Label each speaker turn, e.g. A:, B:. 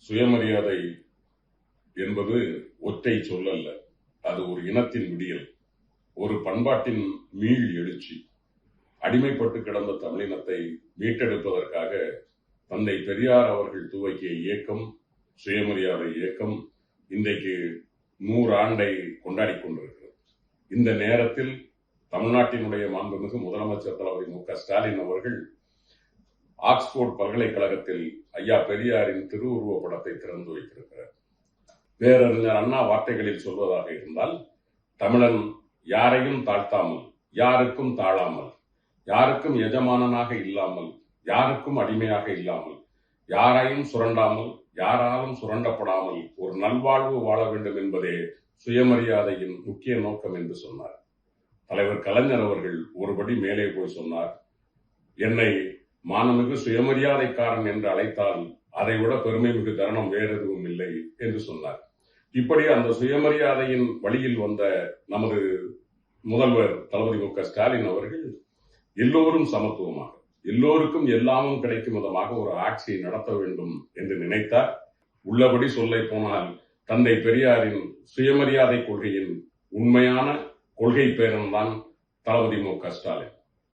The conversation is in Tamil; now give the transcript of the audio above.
A: சுயமரியாதை என்பது ஒற்றை சொல்லல்ல. அது ஒரு இனத்தின் விடியல், ஒரு பண்பாட்டின் மீள் எழுச்சி. அடிமைப்பட்டு கிடந்த தமிழினத்தை மீட்டெடுப்பதற்காக தந்தை பெரியார் அவர்கள் துவக்கிய இயக்கம் சுயமரியாதை இயக்கம் இன்றைக்கு 100 ஆண்டை கொண்டாடி கொண்டிருக்கிறது. இந்த நேரத்தில் தமிழ்நாட்டினுடைய மாண்புமிகு முதலமைச்சர் தளபதி மு.க.ஸ்டாலின் அவர்கள் ஆக்ஸ்போர்ட் பல்கலைக்கழகத்தில் ஐயா பெரியாரின் திருவுருவ படத்தை திறந்து வைத்திருக்கிறார். பேரறிஞர் அண்ணா வார்த்தைகளில் சொல்வதாக இருந்தால், தமிழன் யாரையும் தாழ்த்தாமல், யாருக்கும் தாழாமல், யாருக்கும் எஜமானனாக இல்லாமல், யாருக்கும் அடிமையாக இல்லாமல், யாரையும் சுரண்டாமல், யாராலும் சுரண்டப்படாமல் ஒரு நல்வாழ்வு வாழ வேண்டும் என்பதே சுயமரியாதையின் முக்கிய நோக்கம் என்று சொன்னார். தலைவர் கலைஞர் அவர்கள் ஒருபடி மேலே போய் சொன்னார், என்னை மானமிகு சுயமரியாதைக்காரன் என்று அழைத்தால் அதை விட பெருமை மிகு தருணம் வேறு எதுவும் இல்லை என்று சொன்னார். இப்படி அந்த சுயமரியாதையின் வழியில் வந்த நமது முதல்வர் தளபதி மு.க.ஸ்டாலின் அவர்கள் எல்லோரும் சமத்துவமாக, எல்லோருக்கும் எல்லாமும் கிடைக்கும் விதமாக ஒரு ஆட்சியை நடத்த வேண்டும் என்று நினைத்தார். உள்ளபடி சொல்ல போனால் தந்தை பெரியாரின் சுயமரியாதை கொள்கையின் உண்மையான கொள்கை பேரன் தான் தளபதி மு.க.ஸ்டாலின்.